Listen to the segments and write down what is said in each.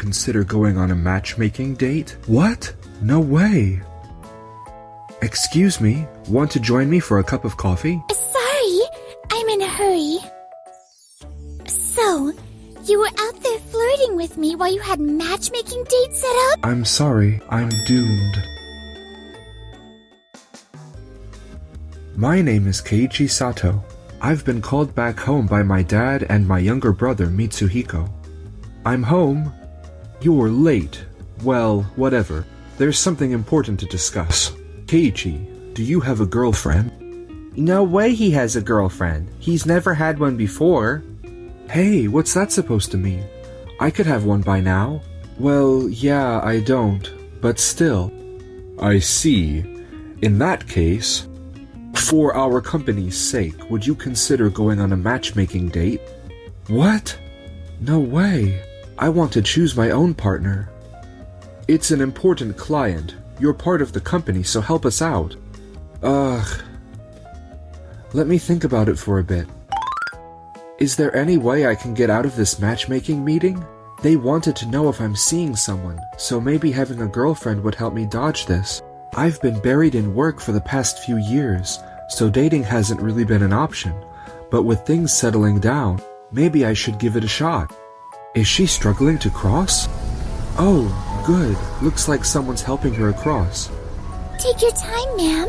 consider going on a matchmaking date? What? No way. Excuse me, want to join me for a cup of coffee? Sorry, I'm in a hurry. So, you were out there flirting with me while you had matchmaking dates set up? I'm sorry, I'm doomed. My name is Keiichi Sato. I've been called back home by my dad and my younger brother Mitsuhiko. I'm home. You're late. Well, whatever. There's something important to discuss. Keiichi, do you have a girlfriend? No way he has a girlfriend. He's never had one before. Hey, what's that supposed to mean? I could have one by now. Well, yeah, I don't, but still. I see. In that case, for our company's sake, would you consider going on a matchmaking date? What? No way. I want to choose my own partner. It's an important client. You're part of the company, so help us out. Ugh. Let me think about it for a bit. Is there any way I can get out of this matchmaking meeting? They wanted to know if I'm seeing someone, so maybe having a girlfriend would help me dodge this. I've been buried in work for the past few years, so dating hasn't really been an option. But with things settling down, maybe I should give it a shot. Is she struggling to cross? Oh, good. Looks like someone's helping her across. Take your time, ma'am.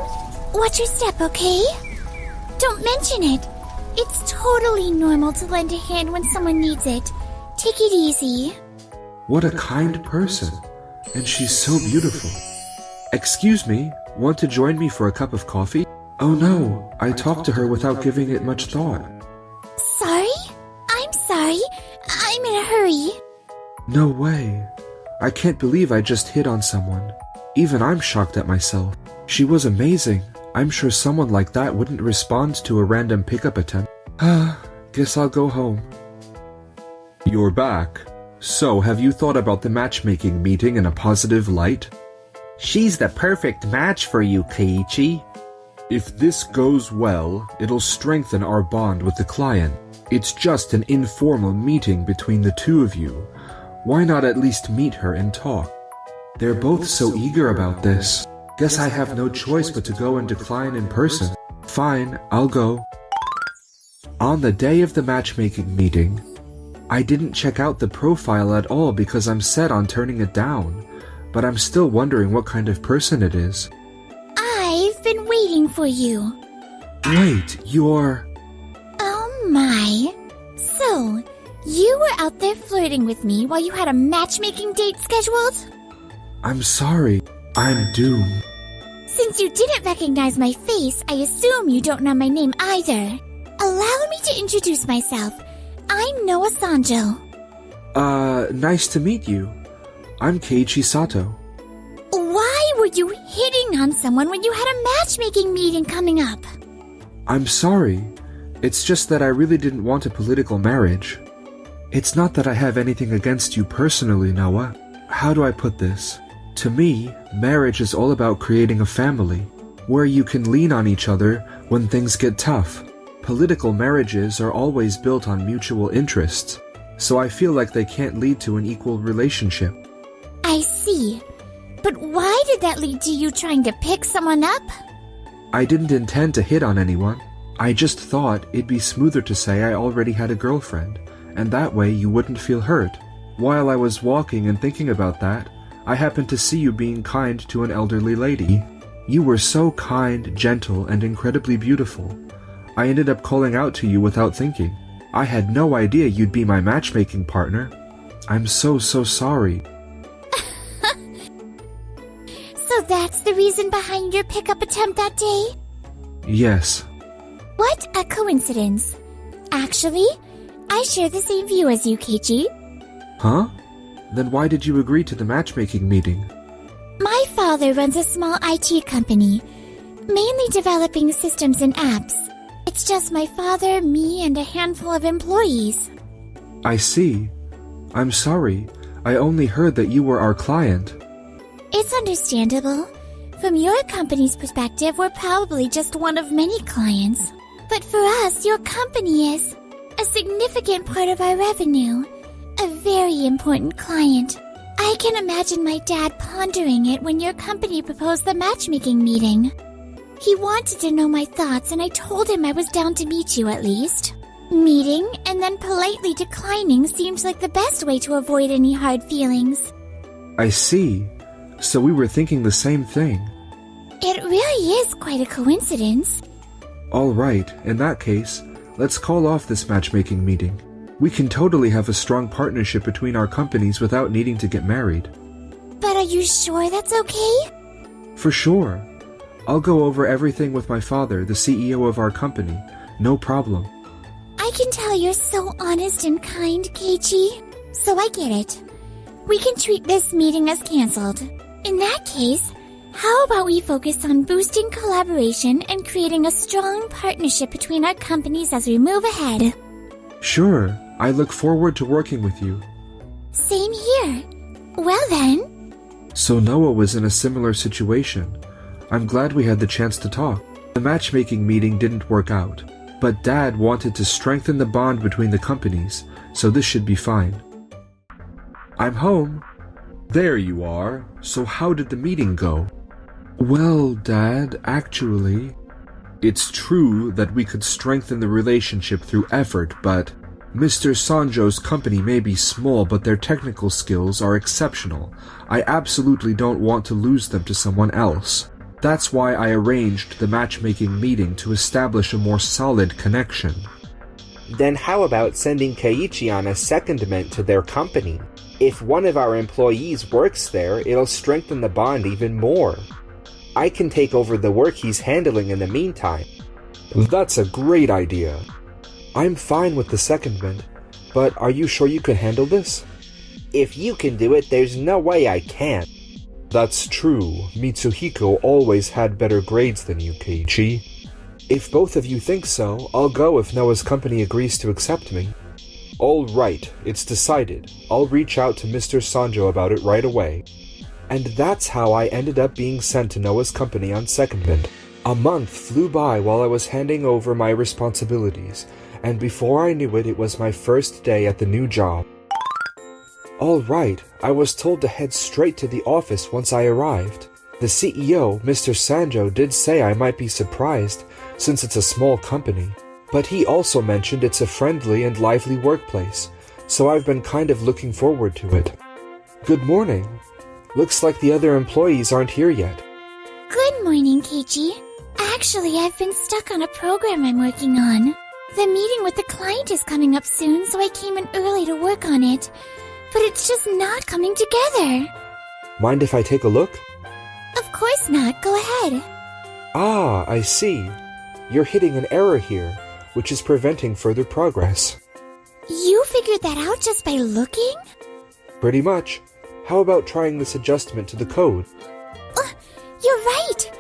Watch your step, okay? Don't mention it. It's totally normal to lend a hand when someone needs it. Take it easy. What a kind person. And she's so beautiful. Excuse me, want to join me for a cup of coffee? Oh no, I talked to her without giving it much thought. Sorry? I'm sorry. I'm in a hurry. No way. I can't believe I just hit on someone. Even I'm shocked at myself. She was amazing. I'm sure someone like that wouldn't respond to a random pickup attempt. Guess I'll go home. You're back. So, have you thought about the matchmaking meeting in a positive light? She's the perfect match for you, Keiichi. If this goes well, it'll strengthen our bond with the client. It's just an informal meeting between the two of you. Why not at least meet her and talk? They're both so eager about this. Guess I have no choice but to go and decline in person. Fine, I'll go. On the day of the matchmaking meeting, I didn't check out the profile at all because I'm set on turning it down, but I'm still wondering what kind of person it is. I've been waiting for you. Wait, you're... Oh my. So, you were out there flirting with me while you had a matchmaking date scheduled? I'm sorry, I'm doomed. Since you didn't recognize my face, I assume you don't know my name either. Allow me to introduce myself. I'm Noah Sanjo. Nice to meet you. I'm Keiichi Sato. Why were you hitting on someone when you had a matchmaking meeting coming up? I'm sorry. It's just that I really didn't want a political marriage. It's not that I have anything against you personally, Noah. How do I put this? To me, marriage is all about creating a family, where you can lean on each other when things get tough. Political marriages are always built on mutual interests, so I feel like they can't lead to an equal relationship. I see. But why did that lead to you trying to pick someone up? I didn't intend to hit on anyone. I just thought it'd be smoother to say I already had a girlfriend, and that way you wouldn't feel hurt. While I was walking and thinking about that, I happened to see you being kind to an elderly lady. You were so kind, gentle, and incredibly beautiful. I ended up calling out to you without thinking. I had no idea you'd be my matchmaking partner. I'm so sorry. So that's the reason behind your pickup attempt that day? Yes. What a coincidence. Actually, I share the same view as you, Keiichi. Huh? Then why did you agree to the matchmaking meeting? My father runs a small IT company, mainly developing systems and apps. It's just my father, me, and a handful of employees. I see. I'm sorry. I only heard that you were our client. It's understandable. From your company's perspective, we're probably just one of many clients. But for us, your company is a significant part of our revenue. A very important client. I can imagine my dad pondering it when your company proposed the matchmaking meeting. He wanted to know my thoughts, and I told him I was down to meet you at least. Meeting and then politely declining seems like the best way to avoid any hard feelings. I see. So we were thinking the same thing. It really is quite a coincidence. All right, in that case, let's call off this matchmaking meeting. We can totally have a strong partnership between our companies without needing to get married. But are you sure that's okay? For sure. I'll go over everything with my father, the CEO of our company. No problem. I can tell you're so honest and kind, Keiichi. So I get it. We can treat this meeting as cancelled. In that case, how about we focus on boosting collaboration and creating a strong partnership between our companies as we move ahead? Sure. I look forward to working with you. Same here. Well then. So Noah was in a similar situation. I'm glad we had the chance to talk. The matchmaking meeting didn't work out, but Dad wanted to strengthen the bond between the companies, so this should be fine. I'm home. There you are. So how did the meeting go? Well, Dad, actually, it's true that we could strengthen the relationship through effort, but Mr. Sanjo's company may be small, but their technical skills are exceptional. I absolutely don't want to lose them to someone else. That's why I arranged the matchmaking meeting to establish a more solid connection. Then how about sending Keiichi on a secondment to their company? If one of our employees works there, it'll strengthen the bond even more. I can take over the work he's handling in the meantime. That's a great idea. I'm fine with the secondment, but are you sure you can handle this? If you can do it, there's no way I can't. That's true. Mitsuhiko always had better grades than you, Keiichi. If both of you think so, I'll go if Noah's company agrees to accept me. All right, it's decided. I'll reach out to Mr. Sanjo about it right away. And that's how I ended up being sent to Noah's company on secondment. A month flew by while I was handing over my responsibilities, and before I knew it, it was my first day at the new job. All right, I was told to head straight to the office once I arrived. The CEO, Mr. Sanjo, did say I might be surprised, since it's a small company, but he also mentioned it's a friendly and lively workplace, so I've been kind of looking forward to it. Good morning. Looks like the other employees aren't here yet. Good morning, Keiichi. Actually, I've been stuck on a program I'm working on. The meeting with the client is coming up soon, so I came in early to work on it. But it's just not coming together. Mind if I take a look? Of course not. Go ahead. Ah, I see. You're hitting an error here, which is preventing further progress. You figured that out just by looking? Pretty much. How about trying this adjustment to the code? You're right.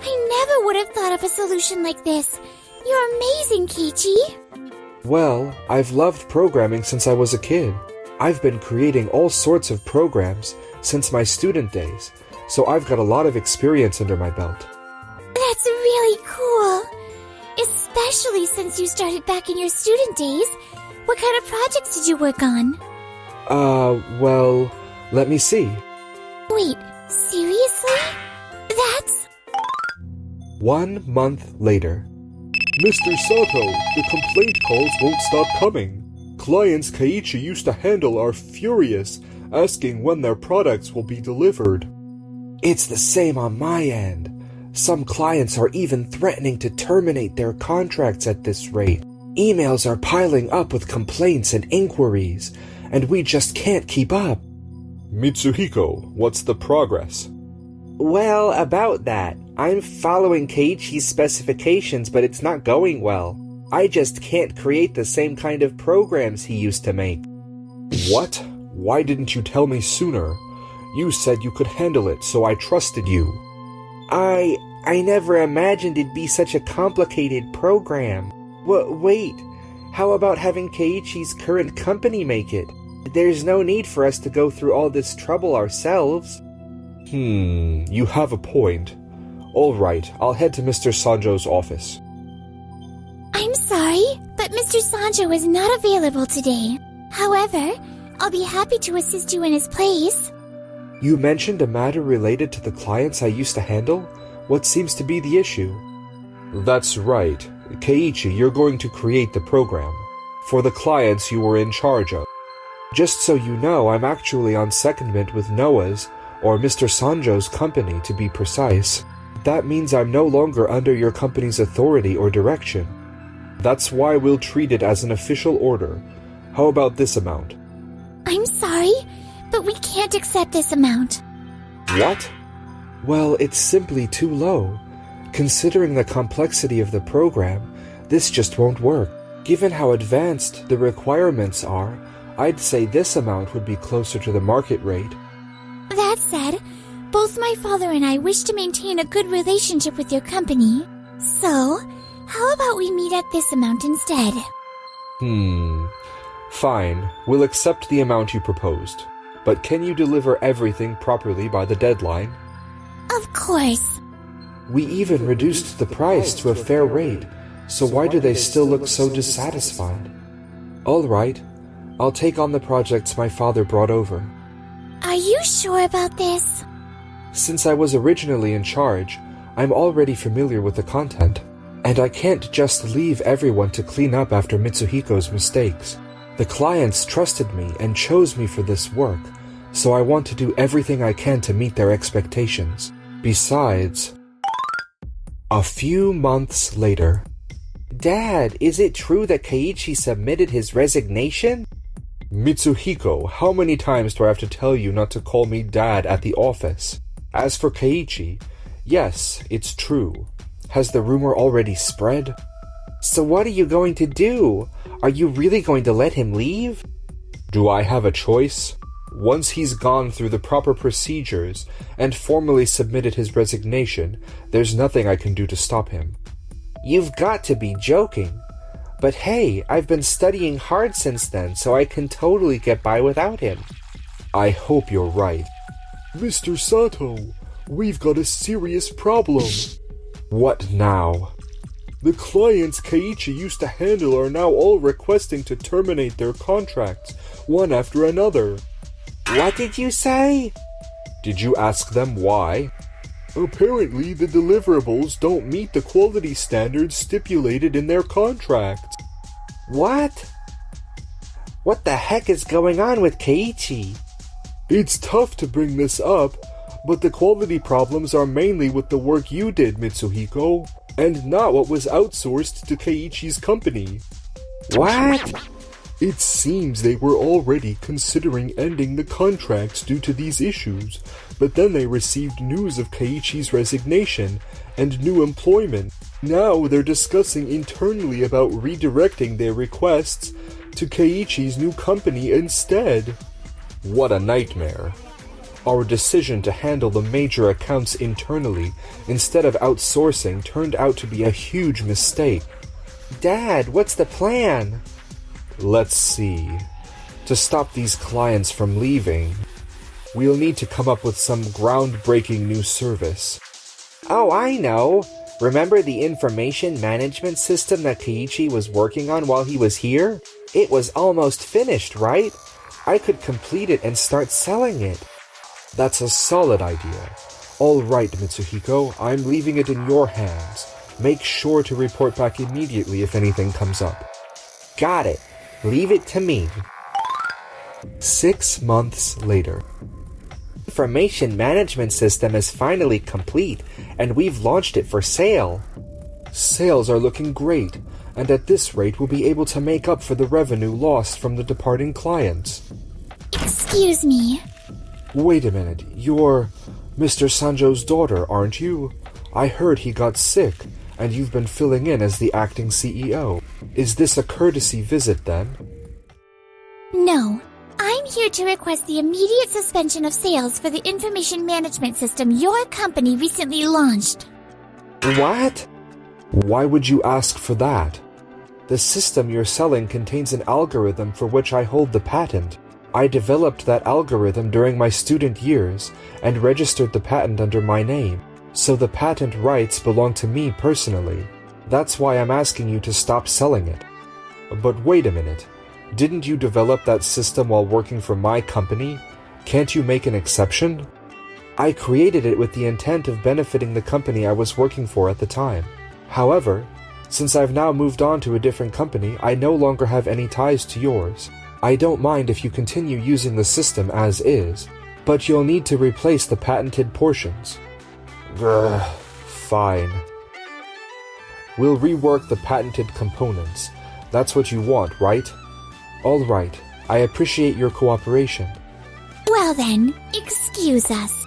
I never would have thought of a solution like this. You're amazing, Keiichi. Well, I've loved programming since I was a kid. I've been creating all sorts of programs since my student days, so I've got a lot of experience under my belt. That's really cool. Especially since you started back in your student days. What kind of projects did you work on? Well, let me see. Wait, seriously? That's... 1 month later. Mr. Sato, the complaint calls won't stop coming. Clients Keiichi used to handle are furious, asking when their products will be delivered. It's the same on my end. Some clients are even threatening to terminate their contracts at this rate. Emails are piling up with complaints and inquiries, and we just can't keep up. Mitsuhiko, what's the progress? Well, about that. I'm following Keiichi's specifications, but it's not going well. I just can't create the same kind of programs he used to make. What? Why didn't you tell me sooner? You said you could handle it, so I trusted you. I never imagined it'd be such a complicated program. Wait, how about having Keiichi's current company make it? There's no need for us to go through all this trouble ourselves. You have a point. All right, I'll head to Mr. Sanjo's office. I'm sorry, but Mr. Sanjo is not available today. However, I'll be happy to assist you in his place. You mentioned a matter related to the clients I used to handle? What seems to be the issue? That's right. Keiichi, you're going to create the program for the clients you were in charge of. Just so you know, I'm actually on secondment with Noah's, or Mr. Sanjo's company to be precise. That means I'm no longer under your company's authority or direction. That's why we'll treat it as an official order. How about this amount? I'm sorry, but we can't accept this amount. What? Well, it's simply too low. Considering the complexity of the program, this just won't work. Given how advanced the requirements are, I'd say this amount would be closer to the market rate. That said, both my father and I wish to maintain a good relationship with your company. So, how about we meet at this amount instead? Fine, we'll accept the amount you proposed. But can you deliver everything properly by the deadline? Of course. We even reduced the price to a fair rate, so why do they still look so dissatisfied? All right, I'll take on the projects my father brought over. Are you sure about this? Since I was originally in charge, I'm already familiar with the content, and I can't just leave everyone to clean up after Mitsuhiko's mistakes. The clients trusted me and chose me for this work, so I want to do everything I can to meet their expectations. Besides, a few months later. Dad, is it true that Keiichi submitted his resignation? Mitsuhiko, how many times do I have to tell you not to call me Dad at the office? As for Keiichi, yes, it's true. Has the rumor already spread? So what are you going to do? Are you really going to let him leave? Do I have a choice? Once he's gone through the proper procedures and formally submitted his resignation, there's nothing I can do to stop him. You've got to be joking. But hey, I've been studying hard since then, so I can totally get by without him. I hope you're right. Mr. Sato, we've got a serious problem. What now? The clients Keiichi used to handle are now all requesting to terminate their contracts, one after another. What did you say? Did you ask them why? Apparently, the deliverables don't meet the quality standards stipulated in their contracts. What? What the heck is going on with Keiichi? It's tough to bring this up, but the quality problems are mainly with the work you did, Mitsuhiko, and not what was outsourced to Keiichi's company. What? It seems they were already considering ending the contracts due to these issues, but then they received news of Keiichi's resignation and new employment. Now they're discussing internally about redirecting their requests to Keiichi's new company instead. What a nightmare. Our decision to handle the major accounts internally instead of outsourcing turned out to be a huge mistake. Dad, what's the plan? Let's see. To stop these clients from leaving, we'll need to come up with some groundbreaking new service. Oh, I know! Remember the information management system that Keiichi was working on while he was here? It was almost finished, right? I could complete it and start selling it. That's a solid idea. All right, Mitsuhiko, I'm leaving it in your hands. Make sure to report back immediately if anything comes up. Got it. Leave it to me. 6 months later. Information management system is finally complete, and we've launched it for sale. Sales are looking great, and at this rate we'll be able to make up for the revenue lost from the departing clients. Excuse me. Wait a minute, you're Mr. Sanjo's daughter, aren't you? I heard he got sick, and you've been filling in as the acting CEO. Is this a courtesy visit then? No. I'm here to request the immediate suspension of sales for the information management system your company recently launched. What? Why would you ask for that? The system you're selling contains an algorithm for which I hold the patent. I developed that algorithm during my student years and registered the patent under my name, so the patent rights belong to me personally. That's why I'm asking you to stop selling it. But wait a minute. Didn't you develop that system while working for my company? Can't you make an exception? I created it with the intent of benefiting the company I was working for at the time. However, since I've now moved on to a different company, I no longer have any ties to yours. I don't mind if you continue using the system as is, but you'll need to replace the patented portions. Grr, fine. We'll rework the patented components. That's what you want, right? All right, I appreciate your cooperation. Well then, excuse us.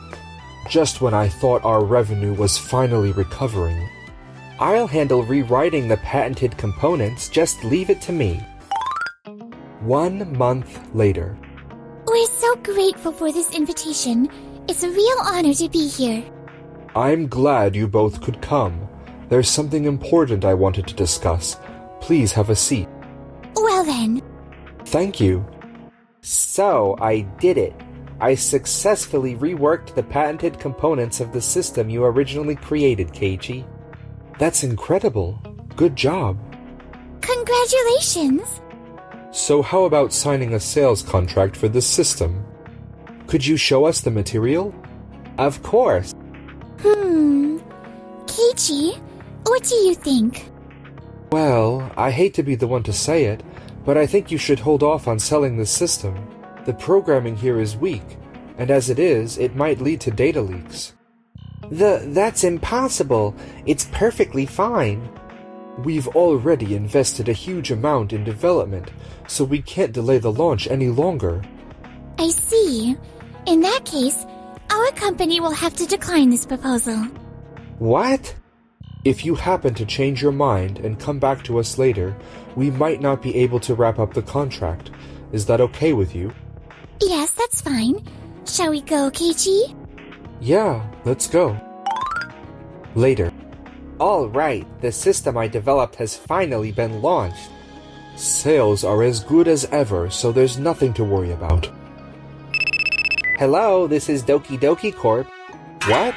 Just when I thought our revenue was finally recovering. I'll handle rewriting the patented components, just leave it to me. 1 month later. We're so grateful for this invitation. It's a real honor to be here. I'm glad you both could come. There's something important I wanted to discuss. Please have a seat. Well then. Thank you. So, I did it. I successfully reworked the patented components of the system you originally created, Keiichi. That's incredible. Good job. Congratulations! So how about signing a sales contract for this system? Could you show us the material? Of course. Keiichi, what do you think? Well, I hate to be the one to say it, but I think you should hold off on selling this system. The programming here is weak, and as it is, it might lead to data leaks. That's impossible. It's perfectly fine. We've already invested a huge amount in development, so we can't delay the launch any longer. I see. In that case, our company will have to decline this proposal. What? If you happen to change your mind and come back to us later, we might not be able to wrap up the contract. Is that okay with you? Yes, that's fine. Shall we go, Keiichi? Yeah, let's go. Later. All right, the system I developed has finally been launched. Sales are as good as ever, so there's nothing to worry about. Hello, this is Doki Doki Corp. What?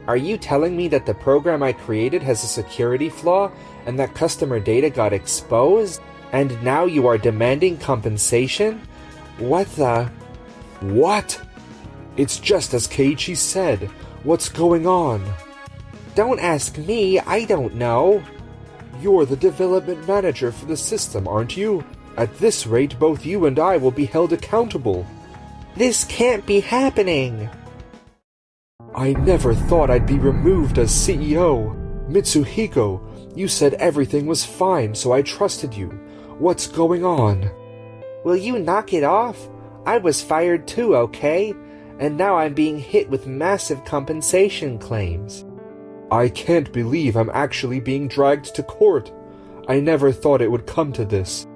Are you telling me that the program I created has a security flaw and that customer data got exposed? And now you are demanding compensation? What the? What? It's just as Keiichi said. What's going on? Don't ask me, I don't know. You're the development manager for the system, aren't you? At this rate, both you and I will be held accountable. This can't be happening. I never thought I'd be removed as CEO. Mitsuhiko, you said everything was fine, so I trusted you. What's going on? Will you knock it off? I was fired too, okay? And now I'm being hit with massive compensation claims. I can't believe I'm actually being dragged to court. I never thought it would come to this.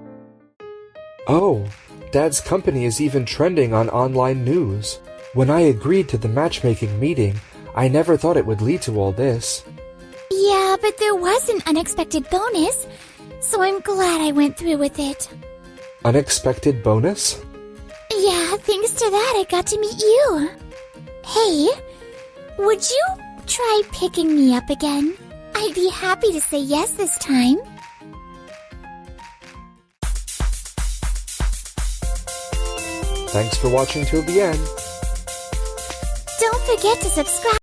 Oh, Dad's company is even trending on online news. When I agreed to the matchmaking meeting, I never thought it would lead to all this. Yeah, but there was an unexpected bonus, so I'm glad I went through with it. Unexpected bonus? Yeah, thanks to that I got to meet you. Hey, would you try picking me up again? I'd be happy to say yes this time. Thanks for watching till the end. Don't forget to subscribe.